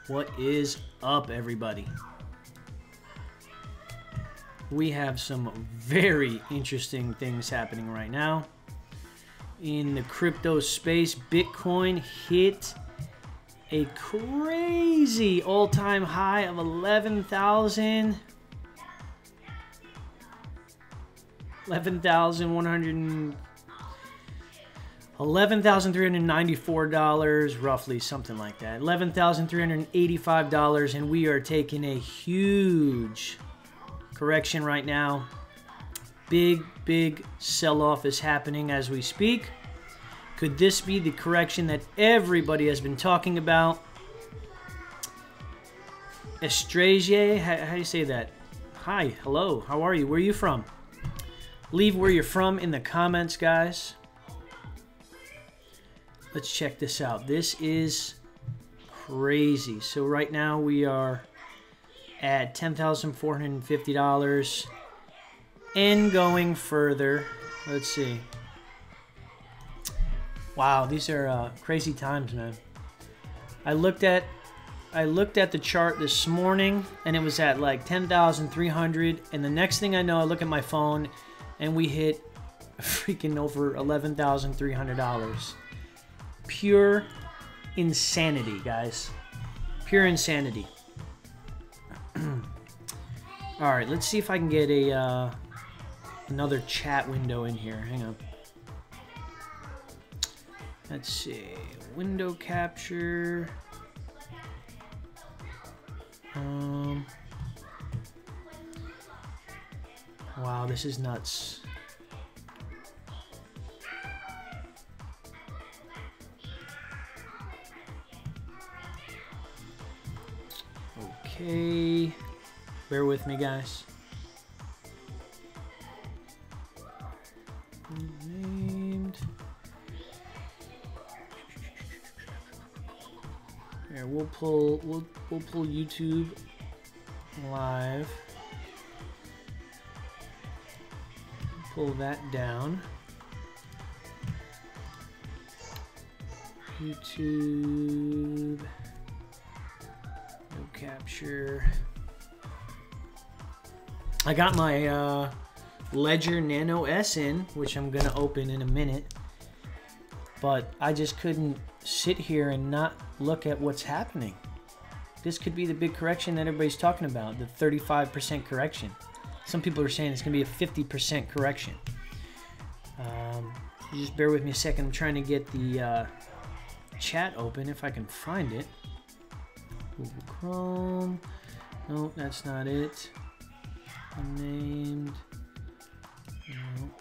What is up, everybody? We have some very interesting things happening right now. In the crypto space, Bitcoin hit a crazy all-time high of 11,394 dollars, roughly, something like that. $11,385, and we are taking a huge correction right now. Big sell-off is happening as we speak. Could this be the correction that everybody has been talking about? Estraje, how do you say that? Hi, hello, how are you? Where are you from? Leave where you're from in the comments, guys. Let's check this out. This is crazy. So right now we are at $10,450 and going further. Let's see. Wow, these are crazy times, man. I looked at the chart this morning and it was at like 10,300, and the next thing I know, I look at my phone and we hit freaking over $11,300. Pure insanity, guys. Pure insanity. All right, let's see if I can get a another chat window in here. Hang on. Let's see. Window capture. Wow, this is nuts. Okay, bear with me, guys. Named. Here, we'll pull YouTube live. Pull that down. YouTube. No capture. I got my Ledger Nano S in, which I'm gonna open in a minute. But I just couldn't sit here and not look at what's happening. This could be the big correction that everybody's talking about, the 35% correction. Some people are saying it's going to be a 50% correction. Just bear with me a second. I'm trying to get the chat open if I can find it. Google Chrome. No, that's not it. Unnamed. No.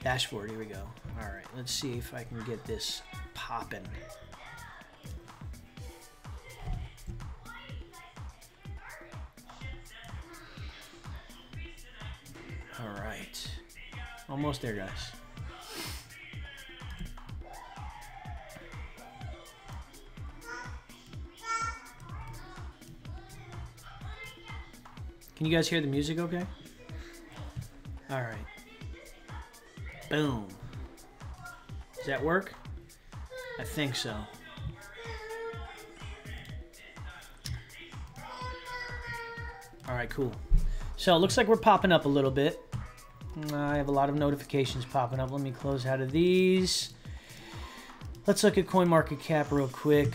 Dashboard, here we go. All right, let's see if I can get this popping. All right, almost there, guys. Can you guys hear the music okay? All right. Boom. Does that work? I think so. All right, cool. So it looks like we're popping up a little bit. I have a lot of notifications popping up. Let me close out of these. Let's look at CoinMarketCap real quick.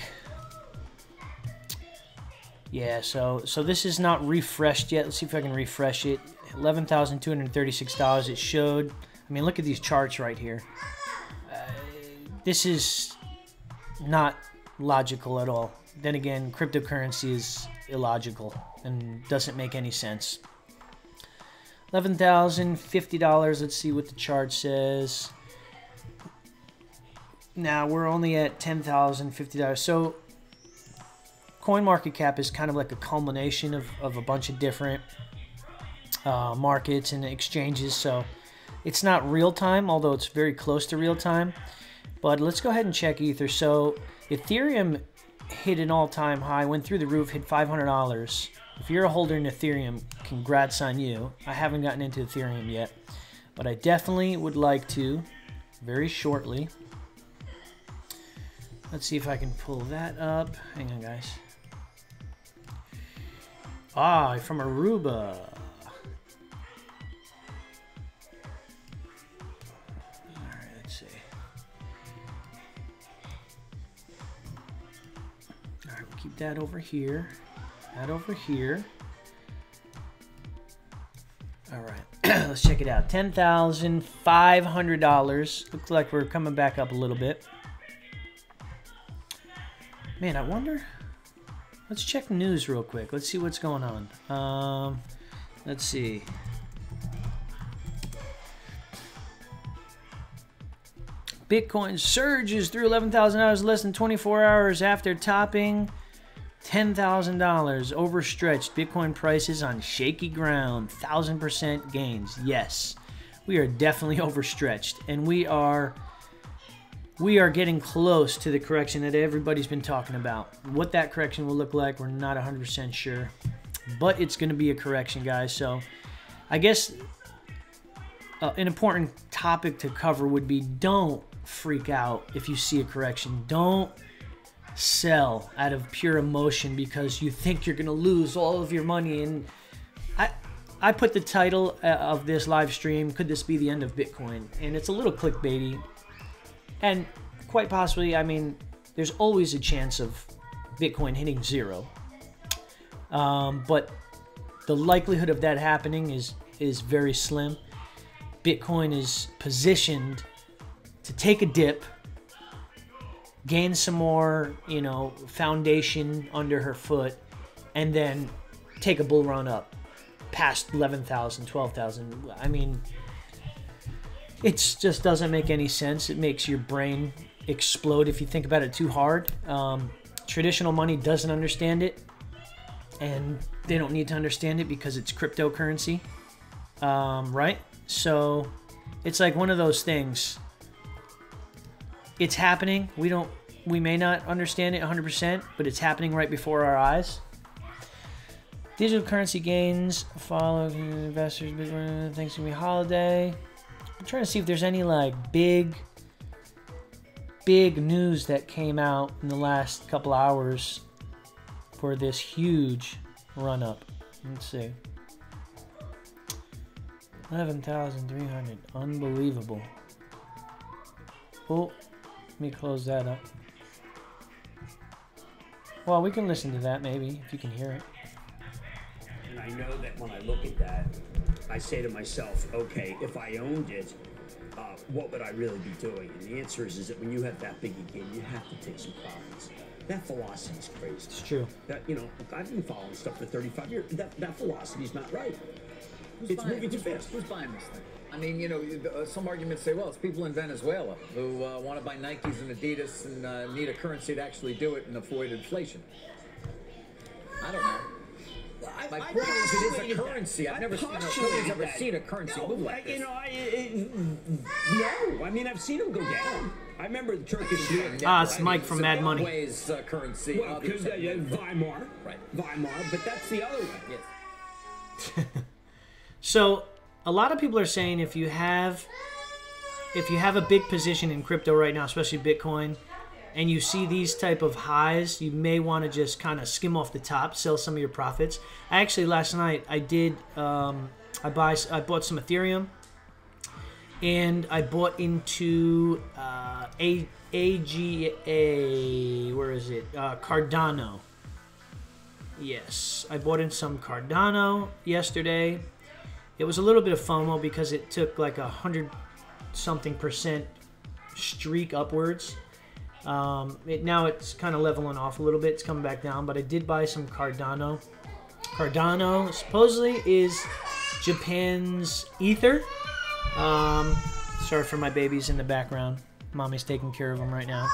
Yeah, so this is not refreshed yet. Let's see if I can refresh it. $11,236 it showed. I mean, look at these charts right here. This is not logical at all. Then again, cryptocurrency is illogical and doesn't make any sense. $11,050. Let's see what the chart says. Now we're only at $10,050. So CoinMarketCap is kind of like a culmination of a bunch of different markets and exchanges. So it's not real time, although it's very close to real time. But let's go ahead and check Ether. So Ethereum hit an all-time high, went through the roof, hit $500. If you're a holder in Ethereum, congrats on you. I haven't gotten into Ethereum yet, but I definitely would like to very shortly. Let's see if I can pull that up. Hang on, guys. Ah, from Aruba. Alright, let's see. Alright, we'll keep that over here. That over here. Alright, let's check it out. $10,500. Looks like we're coming back up a little bit. Man, I wonder... Let's check news real quick. Let's see what's going on. Let's see. Bitcoin surges through $11,000 less than 24 hours after topping $10,000. Overstretched. Bitcoin prices on shaky ground. 1,000% gains. Yes, we are definitely overstretched, and we are getting close to the correction that everybody's been talking about. What that correction will look like, we're not 100% sure. But it's going to be a correction, guys. So I guess an important topic to cover would be, don't freak out if you see a correction. Don't sell out of pure emotion because you think you're going to lose all of your money. And I put the title of this live stream, could this be the end of Bitcoin? And it's a little clickbaity. And quite possibly, I mean, there's always a chance of Bitcoin hitting zero. But the likelihood of that happening is very slim. Bitcoin is positioned to take a dip, gain some more, you know, foundation under her foot, and then take a bull run up past 11,000, 12,000. I mean... It just doesn't make any sense. It makes your brain explode if you think about it too hard. Traditional money doesn't understand it, and they don't need to understand it because it's cryptocurrency, right? So it's like one of those things. It's happening. We may not understand it 100%, but it's happening right before our eyes. Digital currency gains follow investors. Thanksgiving holiday. I'm trying to see if there's any like big news that came out in the last couple hours for this huge run up. Let's see. 11,300. Unbelievable. Oh, let me close that up. Well, we can listen to that maybe if you can hear it. And I know that when I look at that, I say to myself, okay, if I owned it, what would I really be doing? And the answer is that when you have that big a gain, you have to take some profits. That philosophy is crazy. It's true. That, you know, I've been following stuff for 35 years. That philosophy is not right. It's moving too fast. Who's buying this thing? I mean, you know, some arguments say, well, it's people in Venezuela who want to buy Nikes and Adidas and need a currency to actually do it and avoid inflation. I don't know. My point is, it is a currency. I've never seen a currency move like this. You know, no. I mean, I've seen them go down. I remember the Turkish lira. It's Mike from Mad Money. Ways currency. Well, because Weimar. Right. Weimar, but that's the other way. Yes. So a lot of people are saying if you have a big position in crypto right now, especially Bitcoin, and you see these type of highs, you may want to just kind of skim off the top, sell some of your profits. Actually, last night I did. I bought some Ethereum, and I bought into AGA. Where is it? Cardano. Yes, I bought in some Cardano yesterday. It was a little bit of FOMO because it took like 100-something% streak upwards. Now it's kind of leveling off a little bit. It's coming back down, but I did buy some Cardano. Cardano supposedly is Japan's Ether. Sorry for my babies in the background. Mommy's taking care of them right now.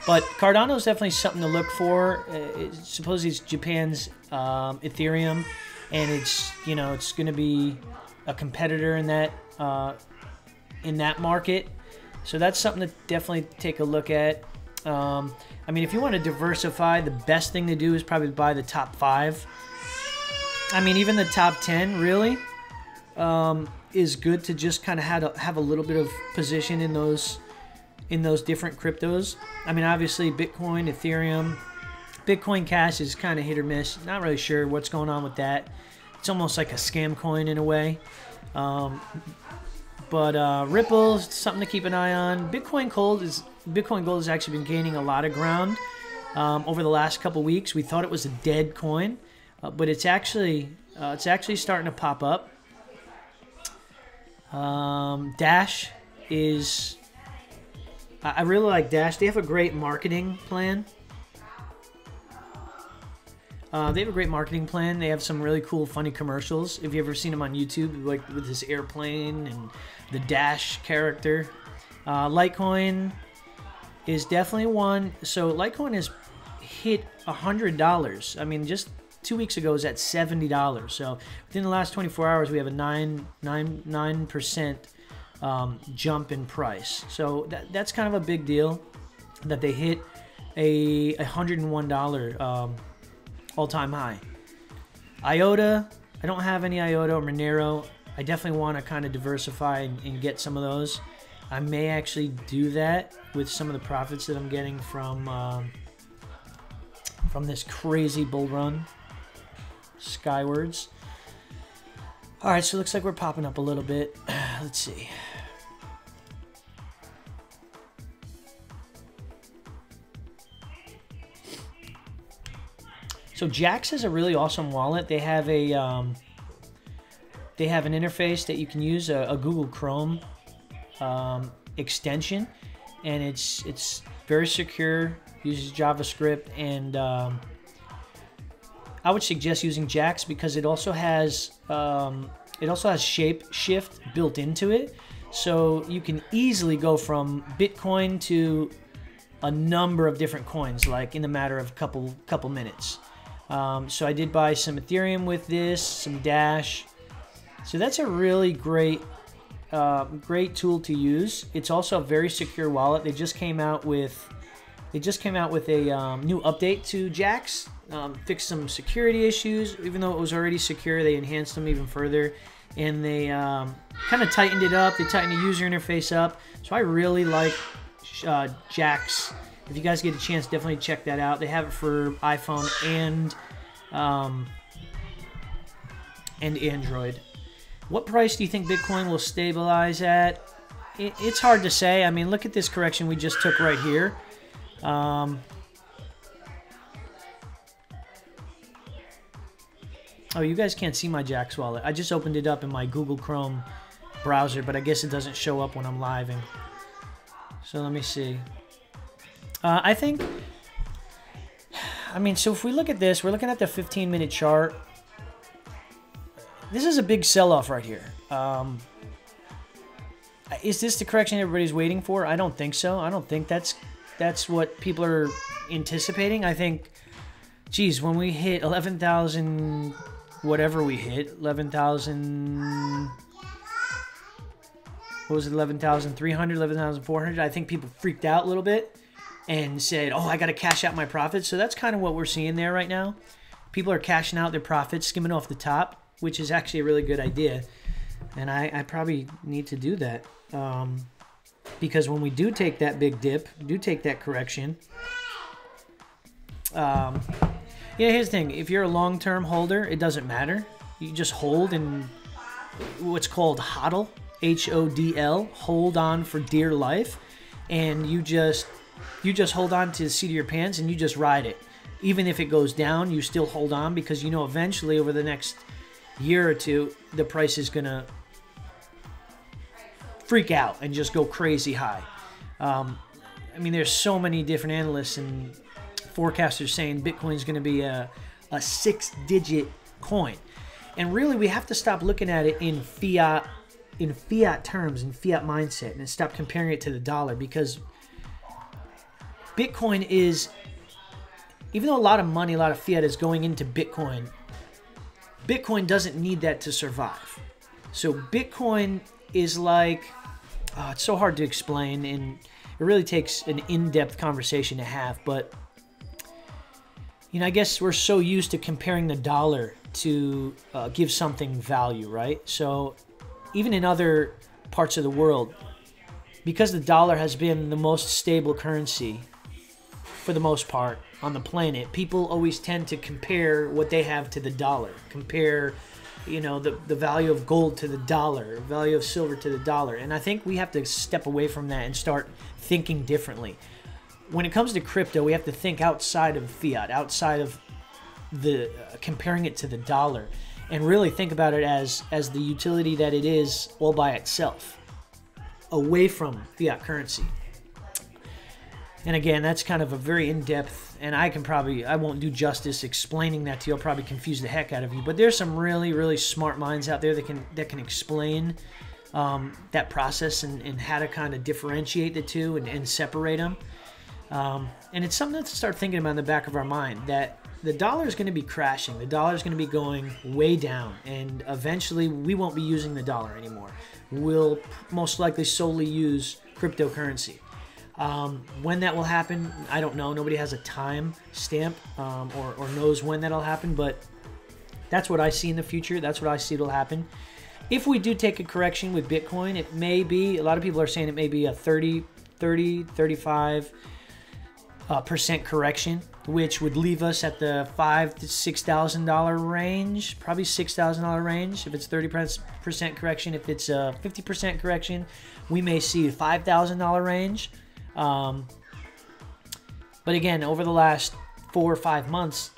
But Cardano is definitely something to look for. Supposedly it's Japan's Ethereum, and it's going to be a competitor in that market. So that's something to definitely take a look at. I mean, if you want to diversify, the best thing to do is probably buy the top 5. I mean, even the top 10 really is good to just kind of have a little bit of position in those different cryptos. I mean, obviously Bitcoin, Ethereum, Bitcoin Cash is kind of hit or miss. Not really sure what's going on with that. It's almost like a scam coin in a way. But Ripple is something to keep an eye on. Bitcoin Gold has actually been gaining a lot of ground over the last couple weeks. We thought it was a dead coin, but it's actually starting to pop up. Dash is. I really like Dash. They have a great marketing plan. They have a great marketing plan. They have some really cool, funny commercials. If you've ever seen them on YouTube, like with this airplane and the Dash character. Litecoin is definitely one. So Litecoin has hit $100. I mean, just 2 weeks ago it was at $70. So within the last 24 hours, we have a 9% jump in price. So that's kind of a big deal that they hit a $101 all-time high. IOTA, I don't have any IOTA or Monero. I definitely want to kind of diversify and get some of those. I may actually do that with some of the profits that I'm getting from this crazy bull run skywards. All right, so it looks like we're popping up a little bit. Let's see. So Jaxx is a really awesome wallet. They have an interface that you can use, a Google Chrome extension, and it's very secure. Uses JavaScript, and I would suggest using Jaxx because it also has shape shift built into it, so you can easily go from Bitcoin to a number of different coins, like in a matter of couple minutes. So I did buy some Ethereum with this, some Dash. So that's a really great tool to use. It's also a very secure wallet. They just came out with a new update to Jaxx. Fixed some security issues. Even though it was already secure, they enhanced them even further, and they kind of tightened it up. They tightened the user interface up. So I really like Jaxx. If you guys get a chance, definitely check that out. They have it for iPhone and Android. What price do you think Bitcoin will stabilize at? It's hard to say. I mean, look at this correction we just took right here. Oh, you guys can't see my Jaxx wallet. I just opened it up in my Google Chrome browser, but I guess it doesn't show up when I'm living. So let me see. I think, so if we look at this, we're looking at the 15-minute chart. This is a big sell-off right here. Is this the correction everybody's waiting for? I don't think so. I don't think that's what people are anticipating. I think, geez, when we hit 11,000, whatever we hit, 11,000... What was it, 11,300, 11,400? I think people freaked out a little bit and said, oh, I got to cash out my profits. So that's kind of what we're seeing there right now. People are cashing out their profits, skimming off the top, which is actually a really good idea. And I probably need to do that. Because when we do take that big dip, do take that correction. Yeah, here's the thing. If you're a long-term holder, it doesn't matter. You just hold and what's called HODL, H-O-D-L, hold on for dear life. And you just hold on to the seat of your pants and you just ride it. Even if it goes down, you still hold on because you know eventually over the next year or two, the price is going to freak out and just go crazy high. There's so many different analysts and forecasters saying Bitcoin's going to be a 6-digit coin. And really, we have to stop looking at it in fiat terms, in fiat mindset, and stop comparing it to the dollar, because Bitcoin is, even though a lot of money, a lot of fiat is going into Bitcoin, Bitcoin doesn't need that to survive. So Bitcoin is like, it's so hard to explain, and it really takes an in-depth conversation to have, but I guess we're so used to comparing the dollar to give something value, right? So even in other parts of the world, because the dollar has been the most stable currency for the most part, on the planet, people always tend to compare what they have to the dollar. Compare, you know, the value of gold to the dollar, value of silver to the dollar. And I think we have to step away from that and start thinking differently. When it comes to crypto, we have to think outside of fiat, outside of the comparing it to the dollar, and really think about it as the utility that it is all by itself, away from fiat currency. And again, that's kind of a very in-depth, and I won't do justice explaining that to you. I'll probably confuse the heck out of you. But there's some really, really smart minds out there that can explain that process and how to kind of differentiate the two and separate them. And it's something to start thinking about in the back of our mind, that the dollar is going to be crashing. The dollar is going to be going way down, and eventually we won't be using the dollar anymore. We'll most likely solely use cryptocurrency. When that will happen, I don't know. Nobody has a time stamp or knows when that'll happen, but that's what I see in the future. That's what I see will happen. If we do take a correction with Bitcoin, it may be, a lot of people are saying it may be a 35% correction, which would leave us at the $5,000 to $6,000 range, probably $6,000 range. If it's 30% correction, if it's a 50% correction, we may see a $5,000 range. But again, over the last 4 or 5 months,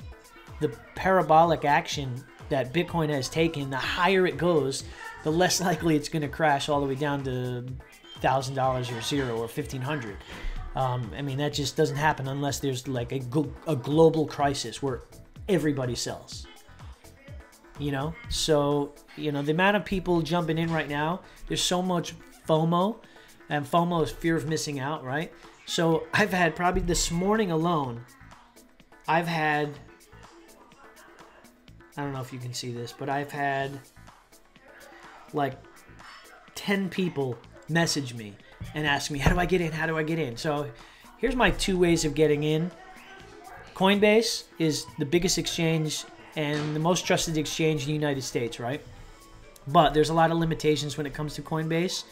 the parabolic action that Bitcoin has taken, the higher it goes, the less likely it's going to crash all the way down to $1,000 or zero or $1,500. I mean, that just doesn't happen unless there's like a global crisis where everybody sells. You know? So, you know, the amount of people jumping in right now, there's so much FOMO, and FOMO is fear of missing out, right? So I've had, probably this morning alone, I've had, I don't know if you can see this, but I've had like 10 people message me and ask me, how do I get in? How do I get in? So here's my 2 ways of getting in. Coinbase is the biggest exchange and the most trusted exchange in the United States, right? But there's a lot of limitations when it comes to Coinbase.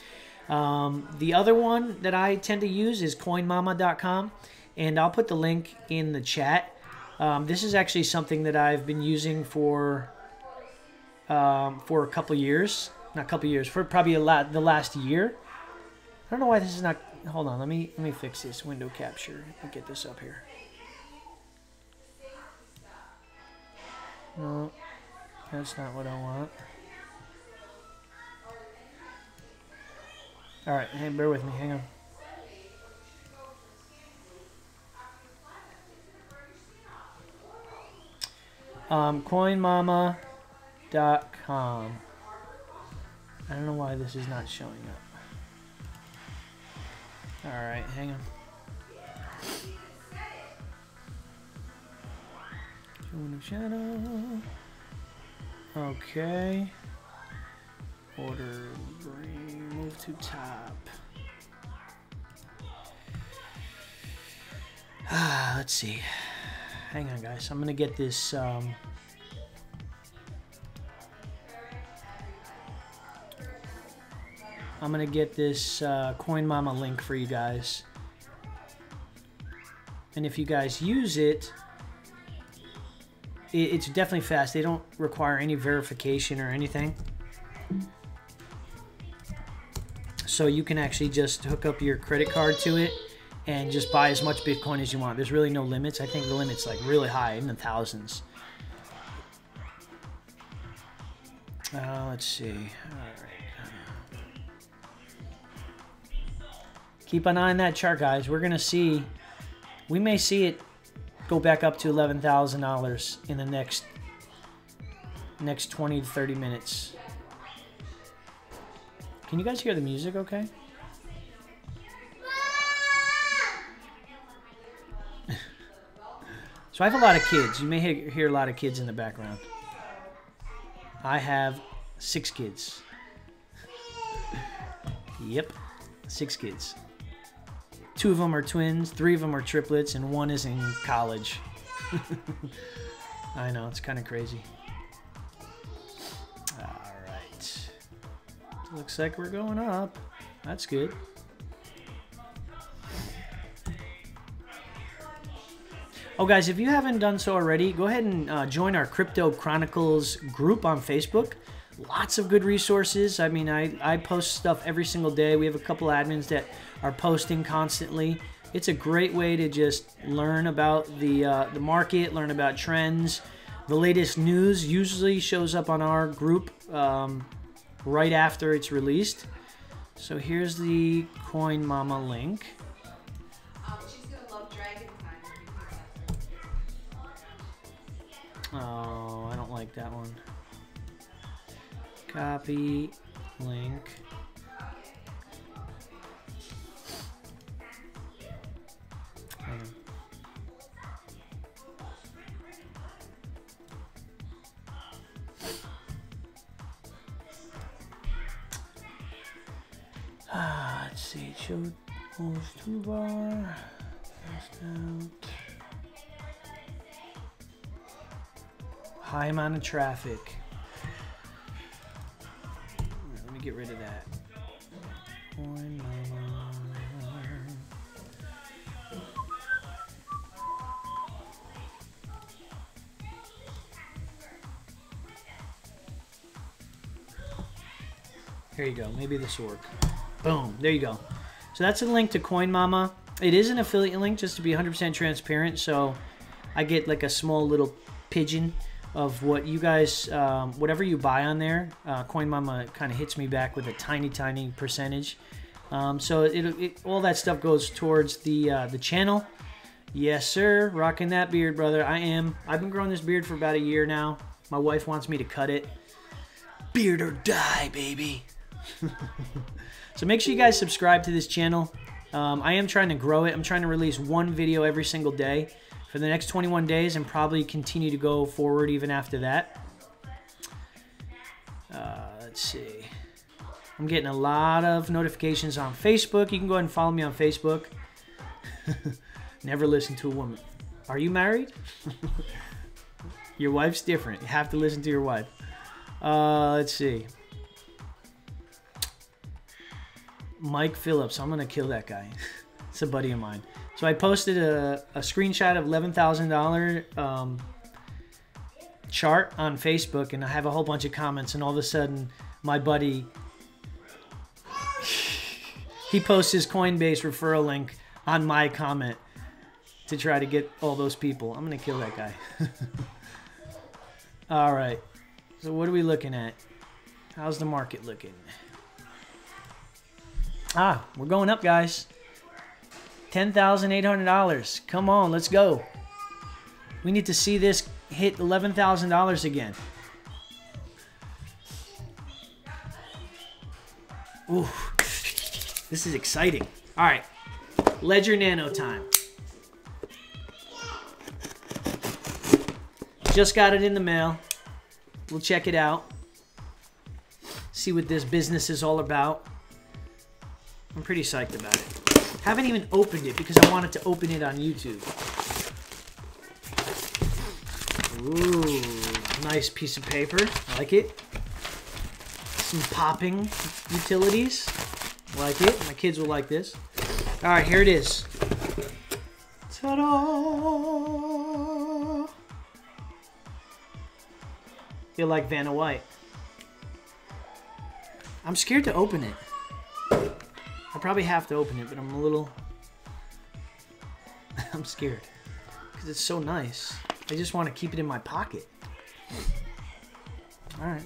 The other one that I tend to use is coinmama.com, and I'll put the link in the chat. This is actually something that I've been using for a couple years. Not a couple years, for probably the last year. I don't know why this is not... Hold on, let me fix this window capture and get this up here. No, that's not what I want. All right, hey, bear with me. Hang on. Coinmama.com. I don't know why this is not showing up. All right, hang on. Shadow. Okay. Order, move to top. Let's see. Hang on, guys. I'm gonna get this. I'm gonna get this CoinMama link for you guys. And if you guys use it, it's definitely fast. They don't require any verification or anything. So you can actually just hook up your credit card to it and just buy as much Bitcoin as you want. There's really no limits. I think the limit's like really high, in the thousands. Let's see. All right. Keep an eye on that chart, guys. We're gonna see. We may see it go back up to $11,000 in the next 20 to 30 minutes. Can you guys hear the music okay? So I have a lot of kids. You may hear a lot of kids in the background. I have 6 kids. Yep, 6 kids. 2 of them are twins, 3 of them are triplets, and 1 is in college. I know, it's kind of crazy. Alright. Looks like we're going up. That's good. Oh, guys, if you haven't done so already, go ahead and join our Crypto Chronicles group on Facebook. Lots of good resources. I mean, I post stuff every single day. We have a couple admins that are posting constantly. It's a great way to just learn about the market, learn about trends. The latest news usually shows up on our group right after it's released. So here's the Coin Mama link. She's gonna love Dragon Time. Oh, I don't like that one. Copy link. Let's see. Show host toolbar. First out. High amount of traffic. Let me get rid of that. Coin Mama. Here you go. Maybe this will work. Boom. There you go. So that's a link to Coin Mama. It is an affiliate link, just to be 100% transparent. So I get like a small little pigeon of what you guys, whatever you buy on there. Coin Mama kind of hits me back with a tiny, tiny percentage. So all that stuff goes towards the channel. Yes, sir. Rocking that beard, brother. I am. I've been growing this beard for about a year now. My wife wants me to cut it. Beard or die, baby. So make sure you guys subscribe to this channel. I am trying to grow it. I'm trying to release one video every single day for the next 21 days and probably continue to go forward even after that. Let's see. I'm getting a lot of notifications on Facebook. You can go ahead and follow me on Facebook. Never listen to a woman. Are you married? Your wife's different. You have to listen to your wife. Let's see. Mike Phillips. I'm going to kill that guy. It's a buddy of mine. So I posted a screenshot of $11,000 chart on Facebook, and I have a whole bunch of comments, and all of a sudden my buddy, he posts his Coinbase referral link on my comment to try to get all those people. I'm going to kill that guy. All right. So what are we looking at? How's the market looking? We're going up, guys. $10,800. Come on, let's go. We need to see this hit $11,000 again. Ooh, this is exciting. All right, Ledger Nano time. Just got it in the mail. We'll check it out. See what this business is all about. I'm pretty psyched about it. Haven't even opened it because I wanted to open it on YouTube. Ooh, nice piece of paper. I like it. Some popping utilities. Like it. My kids will like this. All right, here it is. Ta-da! Feel like Vanna White. I'm scared to open it. I probably have to open it, but I'm a little... I'm scared. Because it's so nice. I just want to keep it in my pocket. Alright.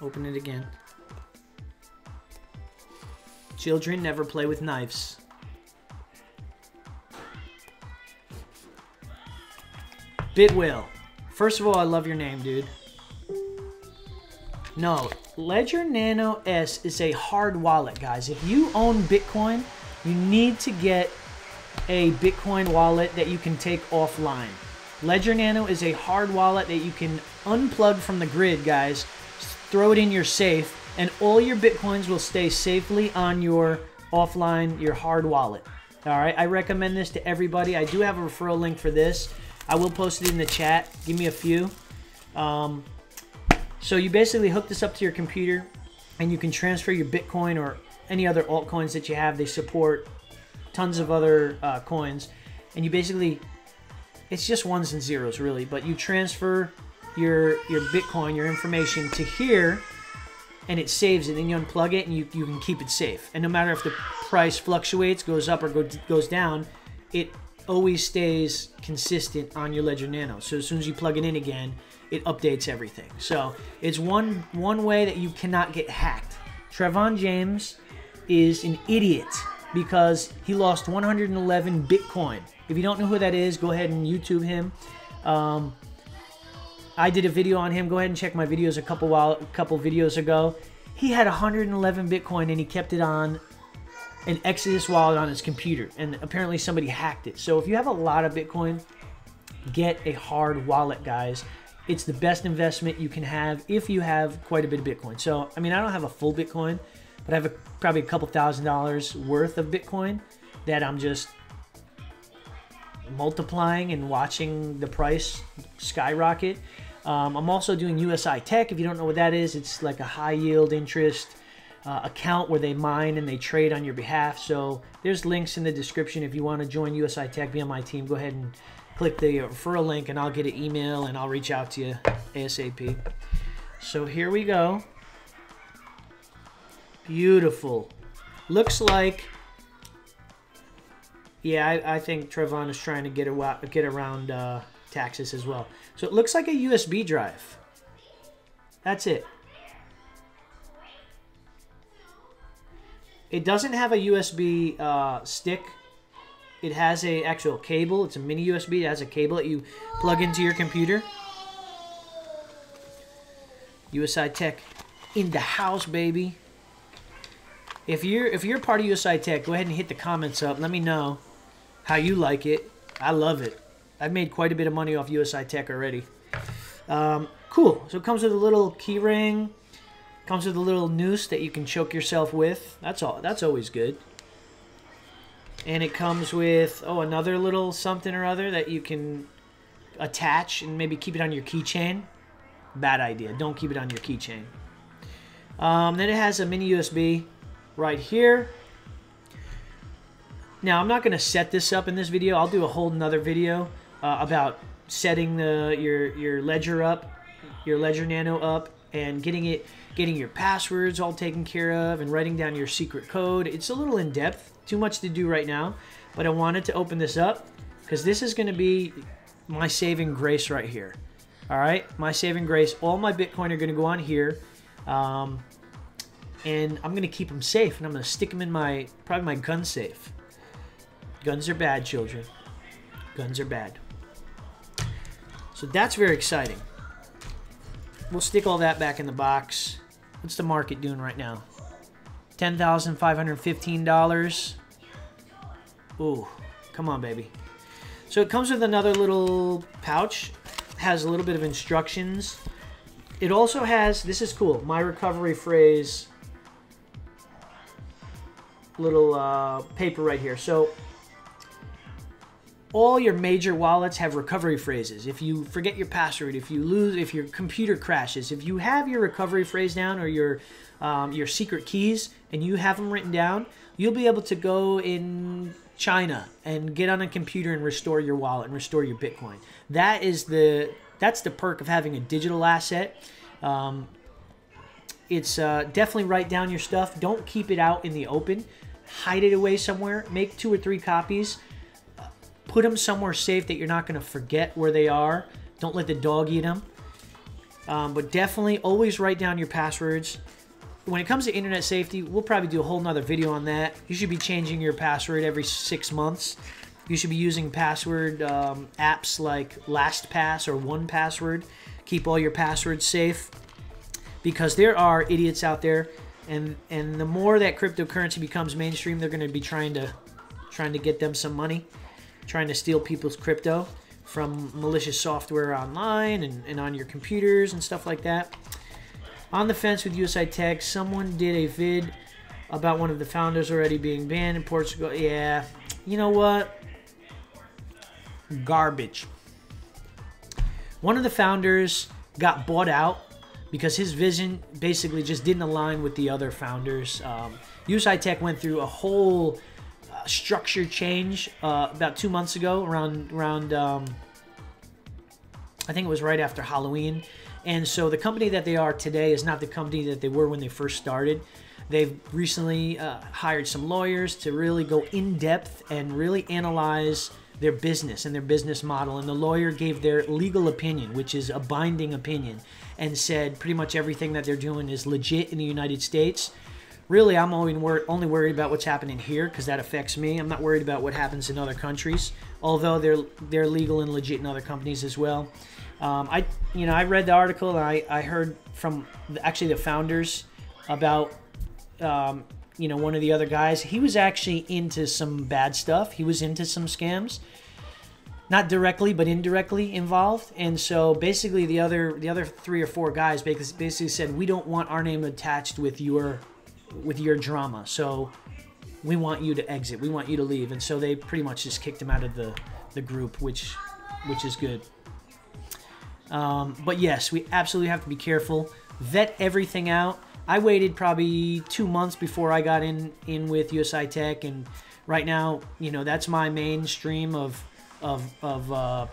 Open it again. Children never play with knives. Bitwhale. First of all, I love your name, dude. No, Ledger Nano S is a hard wallet, guys. If you own Bitcoin, you need to get a Bitcoin wallet that you can take offline. Ledger Nano is a hard wallet that you can unplug from the grid, guys. Throw it in your safe, and all your Bitcoins will stay safely on your offline, your hard wallet. All right, I recommend this to everybody. I do have a referral link for this. I will post it in the chat. Give me a few. So you basically hook this up to your computer, and you can transfer your Bitcoin or any other altcoins that you have. They support tons of other coins. And you basically It's just ones and zeros, really. But you transfer your Bitcoin, your information to here, and it saves it. Then you unplug it, and you can keep it safe. And no matter if the price fluctuates, goes up or goes down, it always stays consistent on your Ledger Nano. So as soon as you plug it in again, it updates everything. So it's one way that you cannot get hacked. Trevon James is an idiot because he lost 111 Bitcoin. If you don't know who that is, go ahead and YouTube him. I did a video on him. Go ahead and check my videos a couple videos ago. He had 111 Bitcoin and he kept it on an Exodus wallet on his computer, and apparently somebody hacked it. So if you have a lot of Bitcoin, get a hard wallet, guys. It's the best investment you can have if you have quite a bit of Bitcoin. So, I mean, I don't have a full Bitcoin, but I have probably a couple $1,000s worth of Bitcoin that I'm just multiplying and watching the price skyrocket. I'm also doing usi-tech. If you don't know what that is, it's like a high yield interest account where they mine and they trade on your behalf. So there's links in the description. If you want to join usi-tech, be on my team, go ahead and click the referral link and I'll get an email and I'll reach out to you ASAP. So here we go. Beautiful. Looks like, yeah, I think Trevon is trying to get around taxes as well. So it looks like a USB drive. That's it. It doesn't have a USB stick. It has a actual cable. It's a mini USB. It has a cable that you plug into your computer. usi-tech in the house, baby. If you're part of usi-tech, go ahead and hit the comments up. Let me know how you like it. I love it. I've made quite a bit of money off usi-tech already. Cool. So it comes with a little key ring. Comes with a little noose that you can choke yourself with. That's all. That's always good. And it comes with, oh, another little something or other that you can attach and maybe keep it on your keychain. Bad idea. Don't keep it on your keychain. Then it has a mini USB right here. Now, I'm not going to set this up in this video. I'll do a whole nother video about setting your Ledger up, your Ledger Nano up, and getting your passwords all taken care of and writing down your secret code. It's a little in-depth. Too much to do right now, but I wanted to open this up because this is going to be my saving grace right here. All right, my saving grace. All my Bitcoin are going to go on here, and I'm going to keep them safe, and I'm going to stick them in probably my gun safe. Guns are bad, children. Guns are bad. So that's very exciting. We'll stick all that back in the box. What's the market doing right now? $10,515. Ooh, come on, baby. So it comes with another little pouch. Has a little bit of instructions. It also has, this is cool, my recovery phrase little paper right here. So all your major wallets have recovery phrases. If you forget your password, if you lose, if your computer crashes, if you have your recovery phrase down or your secret keys and you have them written down, you'll be able to go in China and get on a computer and restore your wallet and restore your Bitcoin. That's the perk of having a digital asset. It's definitely write down your stuff. Don't keep it out in the open. Hide it away somewhere. Make 2 or 3 copies. Put them somewhere safe that you're not going to forget where they are. Don't let the dog eat them. But definitely always write down your passwords. When it comes to internet safety, we'll probably do a whole nother video on that. You should be changing your password every 6 months. You should be using password apps like LastPass or 1Password. Keep all your passwords safe because there are idiots out there, and the more that cryptocurrency becomes mainstream, they're going to be trying to get them some money, trying to steal people's crypto from malicious software online and on your computers and stuff like that. On the fence with usi-tech, someone did a vid about one of the founders already being banned in Portugal. Yeah, you know what? Garbage. One of the founders got bought out because his vision basically just didn't align with the other founders. usi-tech went through a whole structure change about 2 months ago, around I think it was right after Halloween. And so the company that they are today is not the company that they were when they first started. They've recently hired some lawyers to really go in depth and really analyze their business and their business model. And the lawyer gave their legal opinion, which is a binding opinion, and said pretty much everything that they're doing is legit in the United States. Really, I'm only worried about what's happening here because that affects me. I'm not worried about what happens in other countries, although they're legal and legit in other companies as well. I read the article and I heard from actually the founders about one of the other guys. He was actually into some bad stuff. He was into some scams, not directly but indirectly involved. And so basically the other 3 or 4 guys basically said, we don't want our name attached with your drama, so we want you to exit, we want you to leave. And so they pretty much just kicked him out of the group, which is good. But yes, we absolutely have to be careful, vet everything out. I waited probably 2 months before I got in with usi-tech, and right now, that's my main stream of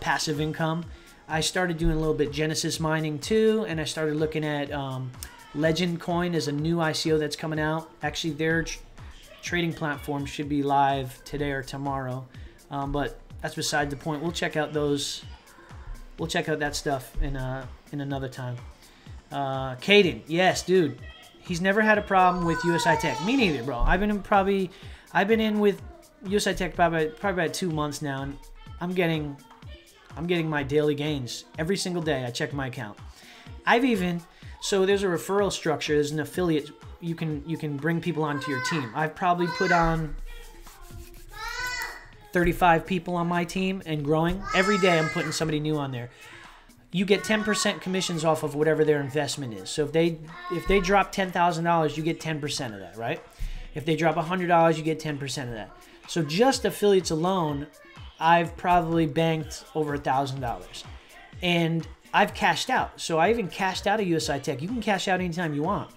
passive income. I started doing a little bit Genesis mining too, and I started looking at Legend Coin is a new ICO that's coming out. Actually, their trading platform should be live today or tomorrow, but that's beside the point. We'll check out those. We'll check out that stuff in another time. Caden, yes, dude, he's never had a problem with usi-tech. Me neither, bro. I've been in with usi-tech probably about 2 months now, and I'm getting my daily gains every single day. I check my account. So there's a referral structure. There's an affiliate. You can bring people onto your team. I've probably put on 35 people on my team and growing. Every day I'm putting somebody new on there. You get 10% commissions off of whatever their investment is. So if they drop $10,000, you get 10% of that, right? If they drop $100, you get 10% of that. So just affiliates alone, I've probably banked over $1,000. And I've cashed out. So I even cashed out of usi-tech. You can cash out anytime you want.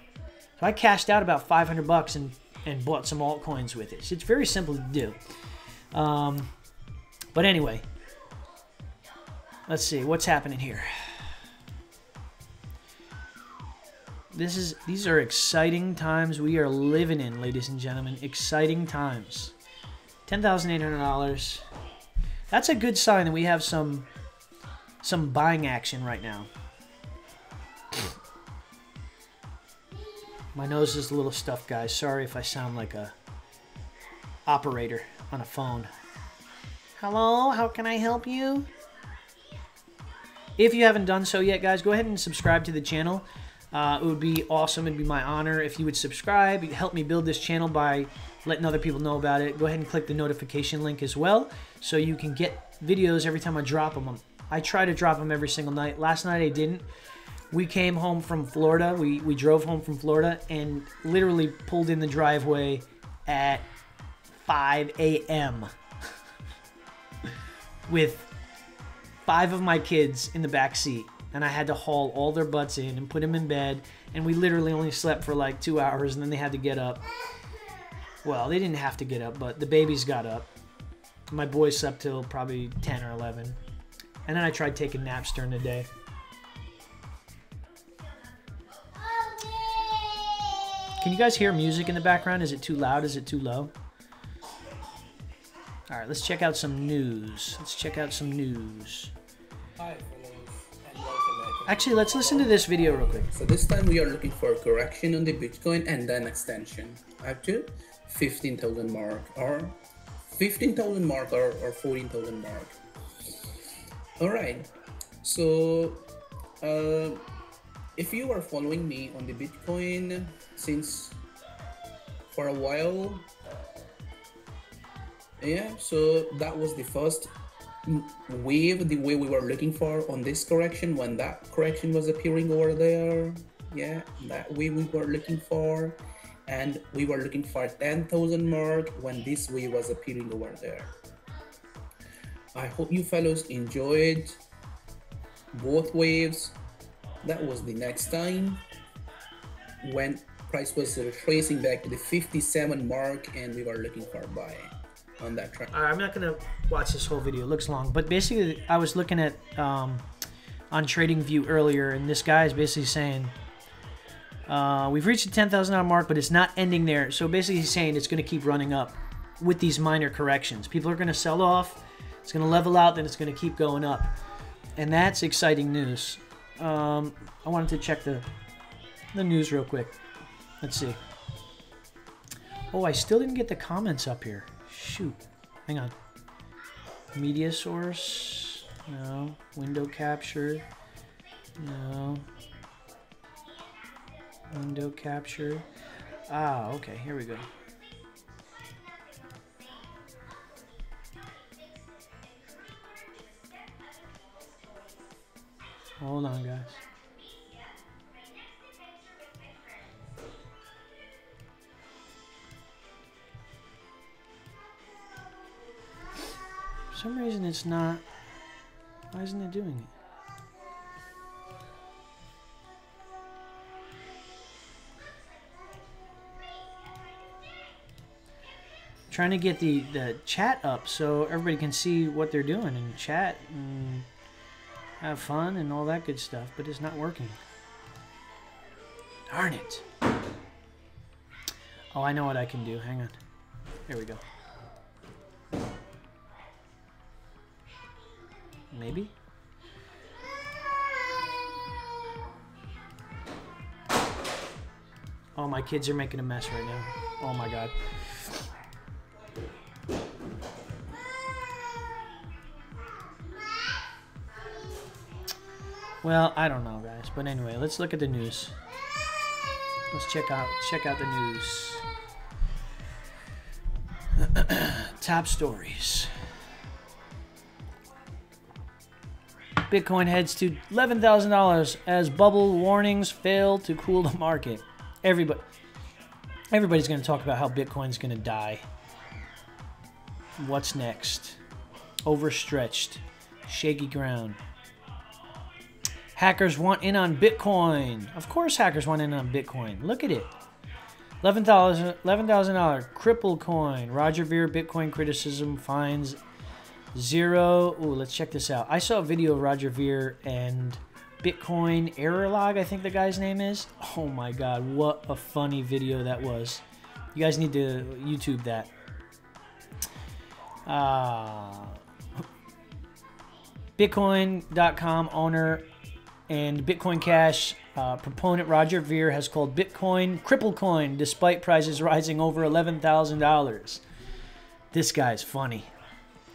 So I cashed out about $500 and bought some altcoins with it. So it's very simple to do. But anyway, let's see what's happening here. These are exciting times we are living in, ladies and gentlemen. Exciting times. $10,800. That's a good sign that we have some buying action right now. My nose is a little stuffed, guys. Sorry if I sound like a operator on a phone. Hello, how can I help you? If you haven't done so yet, guys, go ahead and subscribe to the channel. It would be awesome. It'd be my honor if you would subscribe. You'd help me build this channel by letting other people know about it. Go ahead and click the notification link as well so you can get videos every time I drop them. I try to drop them every single night. Last night I didn't. We came home from Florida. We drove home from Florida and literally pulled in the driveway at 5 a.m. with 5 of my kids in the back seat, and I had to haul all their butts in and put them in bed, and we literally only slept for like 2 hours, and then they had to get up. Well, they didn't have to get up, but the babies got up. My boys slept till probably 10 or 11, and then I tried taking naps during the day. Can you guys hear music in the background? Is it too loud? Is it too low? All right, let's check out some news. Hi, fellows, and welcome. Actually, let's listen to this video real quick. So this time we are looking for a correction on the Bitcoin and then extension up to 15,000 mark or 15,000 mark or 14,000 mark. All right. So if you are following me on the Bitcoin since for a while, yeah, so that was the first wave, the way we were looking for on this correction when that correction was appearing over there. Yeah, that way we were looking for, and we were looking for 10,000 mark when this wave was appearing over there. I hope you fellows enjoyed both waves. That was the next time when price was retracing back to the 57 mark and we were looking for buy on that track. All right, I'm not gonna watch this whole video. It looks long, but basically I was looking at on TradingView earlier, and this guy is basically saying, we've reached the $10,000 mark, but it's not ending there. So basically he's saying it's going to keep running up with these minor corrections. People are going to sell off, it's going to level out, then it's going to keep going up. And that's exciting news. I wanted to check the news real quick. Let's see. Oh, I still didn't get the comments up here. Shoot. Hang on. Media source. No. Window capture. No. Window capture. Ah, okay. Here we go. Hold on, guys. For some reason it's not. Why isn't it doing it? Trying to get the chat up so everybody can see what they're doing and chat and have fun and all that good stuff, but it's not working. Darn it. Oh, I know what I can do. Hang on. There we go. Maybe? Oh, my kids are making a mess right now. Oh my god. Well, I don't know, guys. But anyway, let's look at the news. Let's check out the news. Top stories. Bitcoin heads to $11,000 as bubble warnings fail to cool the market. Everybody's going to talk about how Bitcoin's going to die. What's next? Overstretched. Shaky ground. Hackers want in on Bitcoin. Of course hackers want in on Bitcoin. Look at it. $11,000 cripple coin. Roger Ver Bitcoin criticism finds zero. Ooh, let's check this out. I saw a video of Roger Ver and Bitcoin error log, I think the guy's name is. Oh my god, what a funny video that was. You guys need to YouTube that. Bitcoin.com owner and Bitcoin Cash proponent Roger Ver has called Bitcoin cripple coin despite prices rising over $11,000. This guy's funny.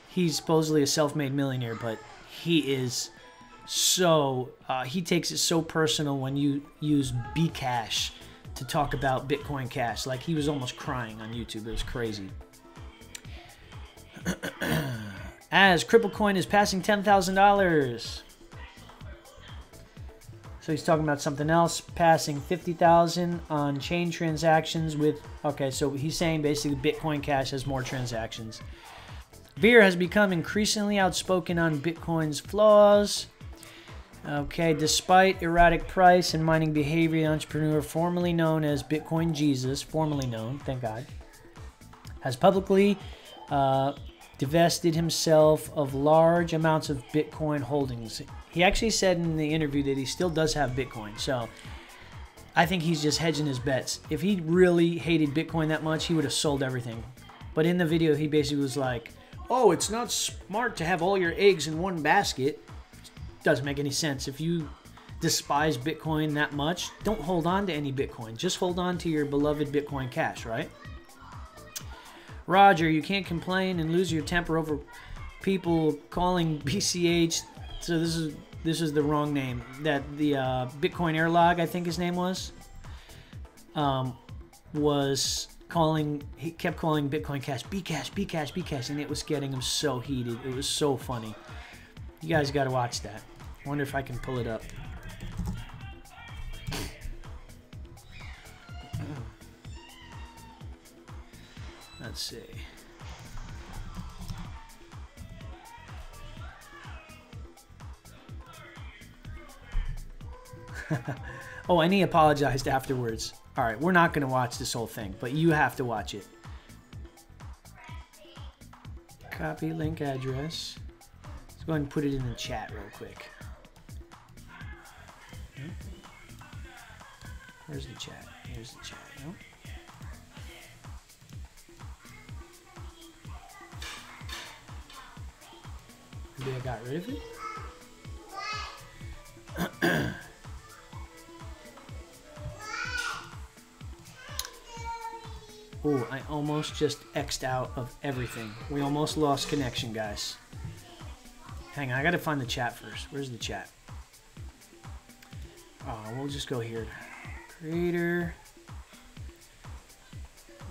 He's supposedly a self-made millionaire, but he is so he takes it so personal when you use Bcash to talk about Bitcoin Cash. Like, he was almost crying on YouTube. It was crazy. As cripple coin is passing $10,000. So he's talking about something else, passing 50,000 on chain transactions with... Okay, so he's saying basically Bitcoin Cash has more transactions. Ver has become increasingly outspoken on Bitcoin's flaws. Okay, despite erratic price and mining behavior, the entrepreneur formerly known as Bitcoin Jesus, formerly known, thank God, has publicly divested himself of large amounts of Bitcoin holdings. He actually said in the interview that he still does have Bitcoin, so I think he's just hedging his bets. If he really hated Bitcoin that much, he would have sold everything. But in the video, he basically was like, oh, it's not smart to have all your eggs in one basket. Doesn't make any sense. If you despise Bitcoin that much, don't hold on to any Bitcoin. Just hold on to your beloved Bitcoin Cash, right? Roger, you can't complain and lose your temper over people calling BCH. So this is the wrong name. That the Bitcoin Airlog, I think his name was calling. He kept calling Bitcoin Cash Bcash, Bcash, Bcash, and it was getting him so heated. It was so funny. You guys got to watch that. I wonder if I can pull it up. Let's see. Oh, and he apologized afterwards. All right, we're not going to watch this whole thing, but you have to watch it. Copy link address. Let's go ahead and put it in the chat real quick. Where's the chat? Here's the chat. Nope. Maybe I got rid of it? Ooh, I almost just X'd out of everything. We almost lost connection, guys. Hang on, I gotta find the chat first. Where's the chat? Oh, we'll just go here. Creator.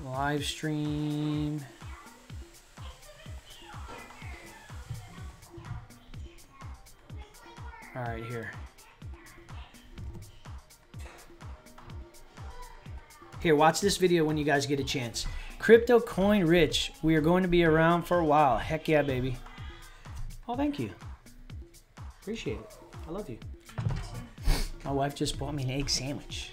Live stream. All right, here. Here, watch this video when you guys get a chance. Crypto Coin Rich. We are going to be around for a while. Heck yeah, baby. Oh, thank you. Appreciate it. I love you. My wife just bought me an egg sandwich.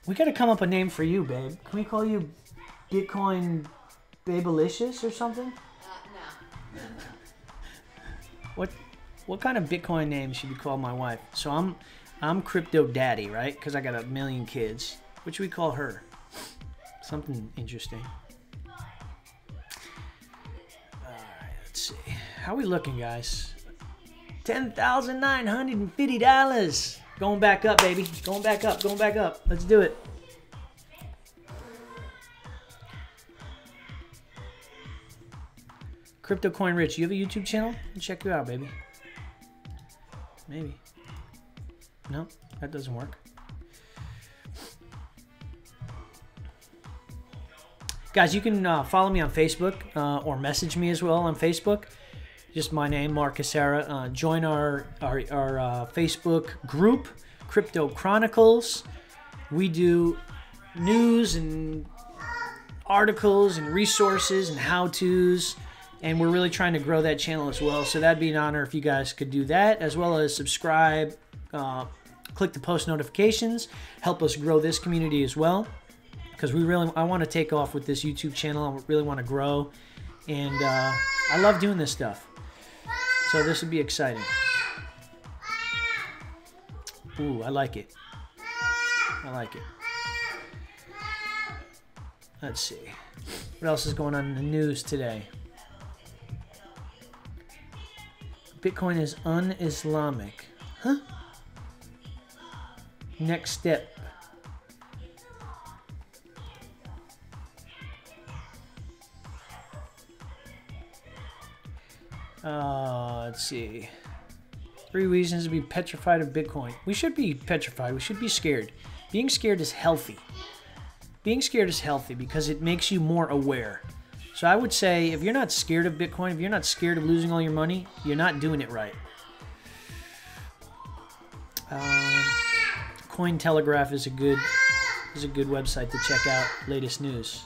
We got to come up a name for you, babe. Can we call you Bitcoin Babelicious or something? No. What kind of Bitcoin name should we call my wife? So I'm Crypto Daddy, right? Because I got 1 million kids. What should we call her? Something interesting. Alright, let's see. How are we looking, guys? $10,950. Going back up, baby. Going back up, going back up. Let's do it. Crypto Coin Rich, you have a YouTube channel? I'll check you out, baby. Maybe. No, that doesn't work. Guys, you can follow me on Facebook or message me as well on Facebook. Just my name, Mark Cassara. Join our Facebook group, Crypto Chronicles. We do news and articles and resources and how-tos. And we're really trying to grow that channel as well. So that'd be an honor if you guys could do that, as well as subscribe, click the post notifications, help us grow this community as well. Because I want to take off with this YouTube channel. I really want to grow. And I love doing this stuff. So this would be exciting. Ooh, I like it. I like it. Let's see. What else is going on in the news today? Bitcoin is un-Islamic. Huh? Next step. Let's see. 3 reasons to be petrified of Bitcoin. We should be petrified. We should be scared. Being scared is healthy. Being scared is healthy because it makes you more aware. So I would say if you're not scared of Bitcoin, if you're not scared of losing all your money, you're not doing it right. Cointelegraph is a good website to check out latest news.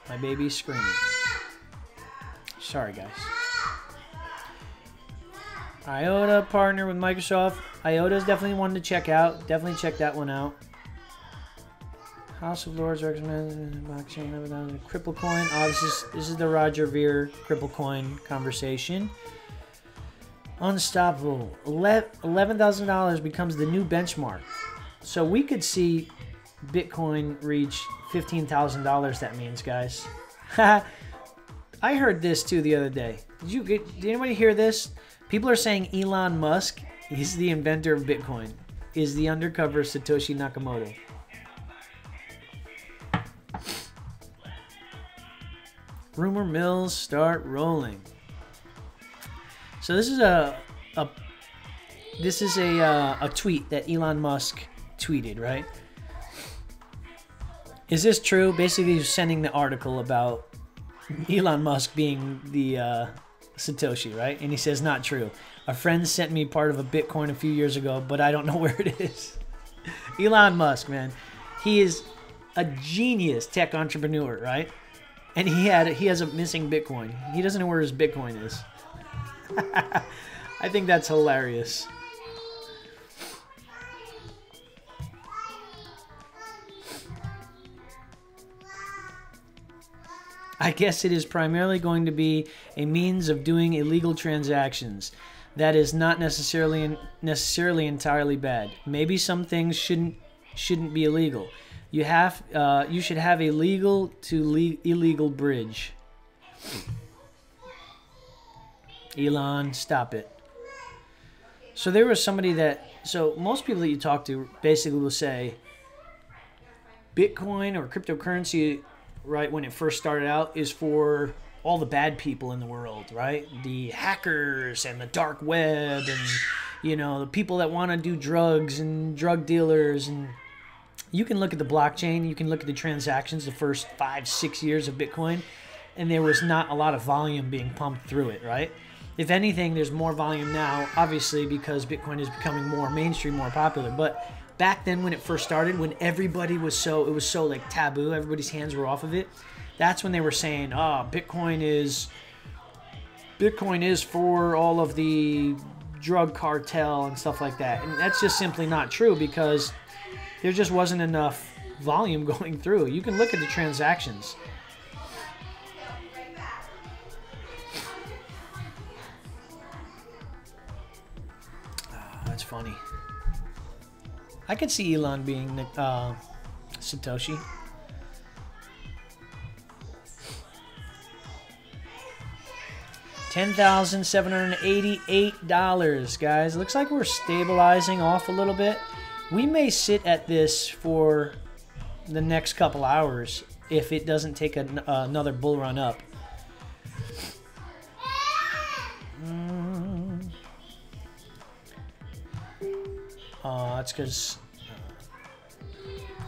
My baby's screaming. Sorry, guys. IOTA partner with Microsoft. IOTA is definitely one to check out. Definitely check that one out. House of Lords recommends blockchain. Cripple coin. Oh, this is the Roger Ver Cripple coin conversation. Unstoppable. $11,000 becomes the new benchmark. So we could see Bitcoin reach $15,000. That means, guys. I heard this too the other day. Did anybody hear this? People are saying Elon Musk, he's the inventor of Bitcoin, is the undercover Satoshi Nakamoto. Rumor mills start rolling. So this is a tweet that Elon Musk tweeted, right? Is this true? Basically, he's sending the article about Elon Musk being the Satoshi, right? And he says, not true. A friend sent me part of a Bitcoin a few years ago, but I don't know where it is. Elon Musk, man. He is a genius tech entrepreneur, right? And he has a missing Bitcoin. He doesn't know where his Bitcoin is. I think that's hilarious. I guess it is primarily going to be a means of doing illegal transactions. That is not necessarily entirely bad. Maybe some things shouldn't be illegal. You should have a legal to illegal bridge. Elon, stop it. So there was somebody that, so most people that you talk to basically will say Bitcoin or cryptocurrency, right, when it first started out, is for all the bad people in the world, right? The hackers and the dark web and, you know, the people that want to do drugs and drug dealers. And you can look at the blockchain, you can look at the transactions the first 5-6 years of Bitcoin, and there was not a lot of volume being pumped through it, right? If anything, there's more volume now, obviously, because Bitcoin is becoming more mainstream, more popular. But back then when it first started, when everybody was so, it was so like taboo, everybody's hands were off of it, that's when they were saying, oh, Bitcoin is for all of the drug cartel and stuff like that. And that's just simply not true, because there just wasn't enough volume going through. You can look at the transactions. That's funny. I could see Elon being Satoshi. $10,788, guys. Looks like we're stabilizing off a little bit. We may sit at this for the next couple hours if it doesn't take another bull run up. That's because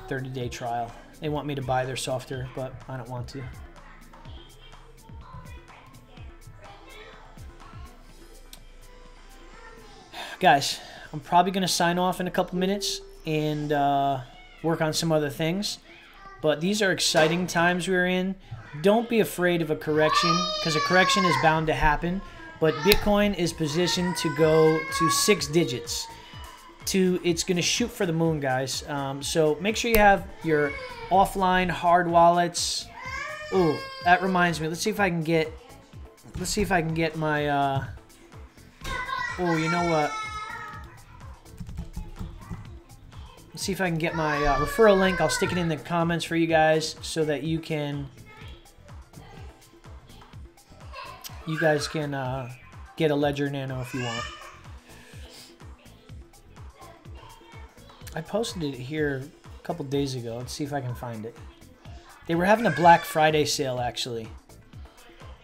30-day trial. They want me to buy their software, but I don't want to. Guys, I'm probably going to sign off in a couple minutes and work on some other things. But these are exciting times we're in. Don't be afraid of a correction, because a correction is bound to happen. But Bitcoin is positioned to go to 6 digits. It's going to shoot for the moon, guys. So make sure you have your offline hard wallets. Oh, that reminds me. Let's see if I can get my oh, you know what? Let's see if I can get my referral link. I'll stick it in the comments for you guys so that you guys can get a Ledger Nano if you want. I posted it here a couple days ago. Let's see if I can find it. They were having a Black Friday sale, actually,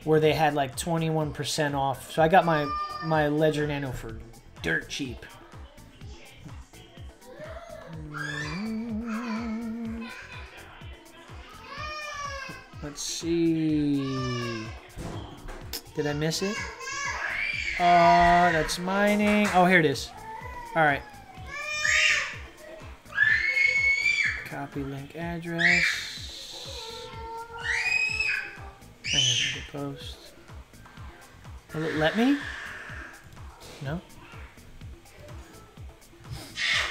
where they had like 21% off. So I got my Ledger Nano for dirt cheap. Let's see. Did I miss it? That's mining. Oh, here it is. All right. Copy link address. Hang on, post. Will it let me? No?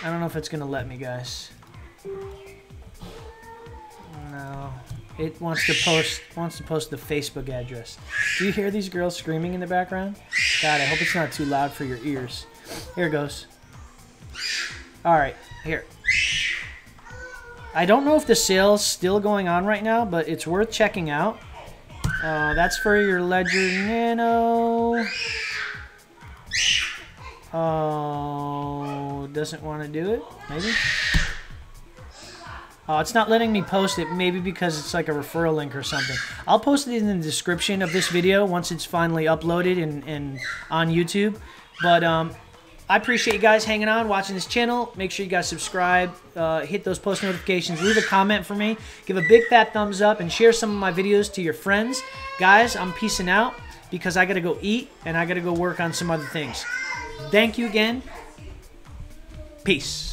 I don't know if it's gonna let me, guys. No. It wants to post the Facebook address. Do you hear these girls screaming in the background? God, I hope it's not too loud for your ears. Here it goes. Alright, here. I don't know if the sale's still going on right now, but it's worth checking out. That's for your Ledger Nano. Oh, doesn't want to do it? Maybe? Oh, it's not letting me post it, maybe because it's like a referral link or something. I'll post it in the description of this video once it's finally uploaded and on YouTube. But I appreciate you guys hanging on, watching this channel. Make sure you guys subscribe, hit those post notifications, leave a comment for me, give a big fat thumbs up, and share some of my videos to your friends. Guys, I'm peacing out because I got to go eat and I got to go work on some other things. Thank you again. Peace.